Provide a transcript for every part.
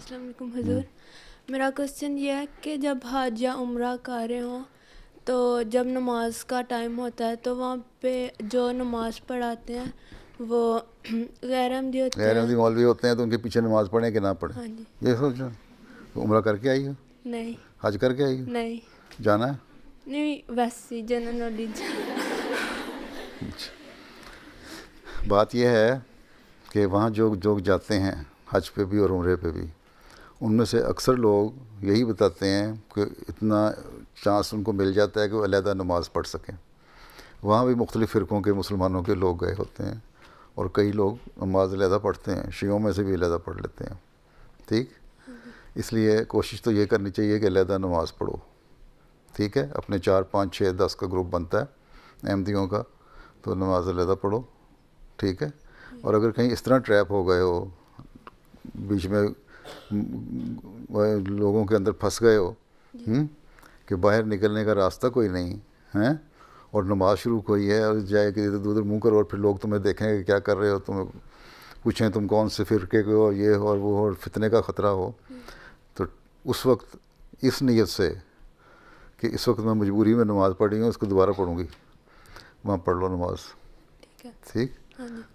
السلام علیکم حضور. میرا کوشچن یہ ہے کہ جب حج یا عمرہ کر رہے ہوں تو جب نماز کا ٹائم ہوتا ہے تو وہاں پہ جو نماز پڑھاتے ہیں وہ غیر احمدی ہوتے غیر ہیں. احمدی مولوی ہوتے ہیں تو ان کے پیچھے نماز پڑھیں کہ نہ پڑھیں. ہاں جی. یہ سوچنا. عمرہ کر کے آئی ہو؟ نہیں. حج کر کے آئی ہو؟ نہیں. جانا ہے؟ نہیں ویسی جنرل نالج. بات یہ ہے کہ وہاں جو لوگ جاتے ہیں حج پہ بھی اور عمرے پہ بھی، ان میں سے اکثر لوگ یہی بتاتے ہیں کہ اتنا چانس ان کو مل جاتا ہے کہ وہ علیحدہ نماز پڑھ سکیں. وہاں بھی مختلف فرقوں کے مسلمانوں کے لوگ گئے ہوتے ہیں اور کئی لوگ نماز علیحدہ پڑھتے ہیں، شیعوں میں سے بھی علیحدہ پڑھ لیتے ہیں. ٹھیک. اس لیے کوشش تو یہ کرنی چاہیے کہ علیحدہ نماز پڑھو. ٹھیک ہے. اپنے 4 5 6 10 کا گروپ بنتا ہے احمدیوں کا، تو نماز علیحدہ پڑھو. ٹھیک ہے. اور اگر کہیں اس طرح ٹریپ ہو گئے ہو، بیچ میں لوگوں کے اندر پھنس گئے ہو کہ باہر نکلنے کا راستہ کوئی نہیں ہے اور نماز شروع ہوئی ہے اور جائے کہ ادھر ادھر منہ کرو اور پھر لوگ تمہیں دیکھیں کہ کیا کر رہے ہو، تمہیں پوچھیں تم کون سے فرقے کے ہو، یہ اور وہ اور فتنے کا خطرہ ہو، تو اس وقت اس نیت سے کہ اس وقت میں مجبوری میں نماز پڑھ رہی ہوں، اس کو دوبارہ پڑھوں گی، وہاں پڑھ لو نماز. ٹھیک.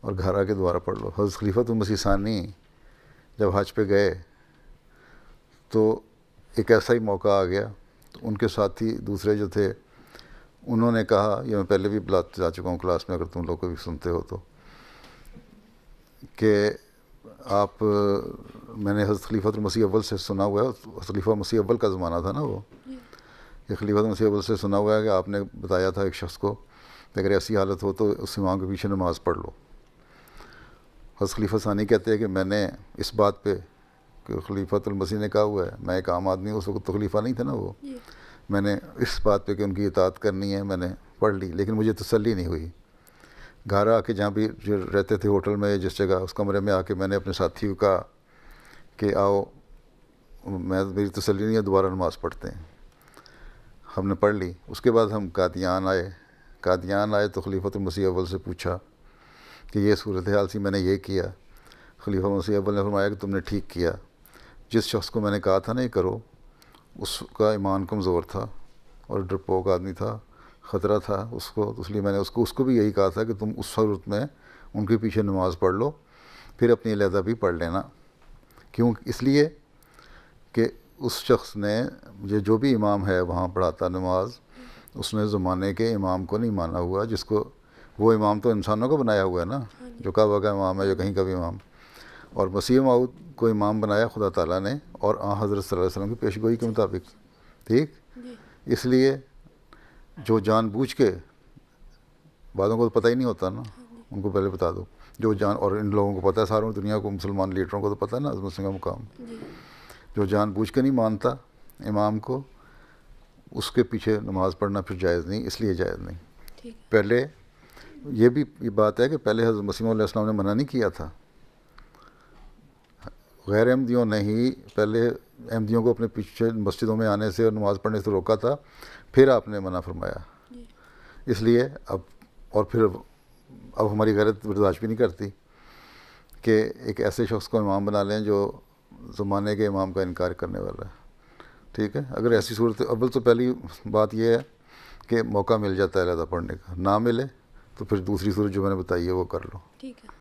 اور گھر آ کے دوبارہ پڑھ لو. حضرت خلیفۃ المسیح ثانی جب حج پہ گئے تو ایک ایسا ہی موقع آ گیا، تو ان کے ساتھی دوسرے جو تھے انہوں نے کہا، یہ میں پہلے بھی جا چکا ہوں کلاس میں، اگر تم لوگ کبھی سنتے ہو تو، کہ آپ میں نے حضرت خلیفۃ المسیح اول سے سنا ہوا ہے، خلیفہ مسیح اول کا زمانہ تھا نا وہ، کہ خلیفۃ مسیح اول سے سنا ہوا ہے کہ آپ نے بتایا تھا ایک شخص کو کہ اگر ایسی حالت ہو تو اس امام کے پیچھے نماز پڑھ لو. حضرت خلیفہ ثانی کہتے ہیں کہ میں نے اس بات پہ کہ خلیفۃ المسیح نے کہا ہوا ہے، میں ایک عام آدمی ہوں، اس وقت تو خلیفہ نہیں تھا نا وہ، میں نے اس بات پہ کہ ان کی اطاعت کرنی ہے میں نے پڑھ لی، لیکن مجھے تسلی نہیں ہوئی. گھر آ کے جہاں بھی جو رہتے تھے ہوٹل میں جس جگہ اس کمرے میں آ کے میں نے اپنے ساتھی کو کہا کہ آؤ، میری تسلی نہیں ہے، دوبارہ نماز پڑھتے ہیں. ہم نے پڑھ لی. اس کے بعد ہم قادیان آئے تو خلیفۃ المسیح اول سے پوچھا کہ یہ صورتحال سی، میں نے یہ کیا. خلیفہ مسیح اول نے فرمایا کہ تم نے ٹھیک کیا. جس شخص کو میں نے کہا تھا نا یہ کرو، اس کا ایمان کمزور تھا اور ڈرپوک آدمی تھا، خطرہ تھا اس کو، اس لیے میں نے اس کو بھی یہی کہا تھا کہ تم اس صورت میں ان کے پیچھے نماز پڑھ لو، پھر اپنی علیحدہ بھی پڑھ لینا. کیوں؟ اس لیے کہ اس شخص نے جو بھی امام ہے وہاں پڑھاتا نماز، اس نے زمانے کے امام کو نہیں مانا ہوا، جس کو وہ امام تو انسانوں کو بنایا ہوا ہے نا، جو کعبہ کا امام ہے یا کہیں کا بھی امام، اور مسیح موعود کو امام بنایا خدا تعالیٰ نے، اور حضرت صلی اللہ علیہ وسلم کی پیش گوئی کے مطابق. ٹھیک. اس لیے جو جان بوجھ کے، بعضوں کو تو پتہ ہی نہیں ہوتا نا، ان کو پہلے بتا دو، اور ان لوگوں کو پتہ ہے، ساروں دنیا کو مسلمان لیڈروں کو تو پتہ ہے نا عظمت سنگھ کا مقام. جو جان بوجھ کے نہیں مانتا امام کو، اس کے پیچھے نماز پڑھنا پھر جائز نہیں. اس لیے جائز نہیں. پہلے یہ بھی یہ بات ہے کہ پہلے حضرت مسیح علیہ السلام نے منع نہیں کیا تھا، غیر احمدیوں نے ہی پہلے احمدیوں کو اپنے پیچھے مسجدوں میں آنے سے اور نماز پڑھنے سے روکا تھا، پھر آپ نے منع فرمایا. اس لیے اب ہماری غیرت برداشت بھی نہیں کرتی کہ ایک ایسے شخص کو امام بنا لیں جو زمانے کے امام کا انکار کرنے والا ہے. ٹھیک ہے. اگر ایسی صورت، اول تو پہلی بات یہ ہے کہ موقع مل جاتا ہے علیحدہ پڑھنے کا، نہ ملے تو پھر دوسری صورت جو میں نے بتائی ہے وہ کر لو. ٹھیک ہے.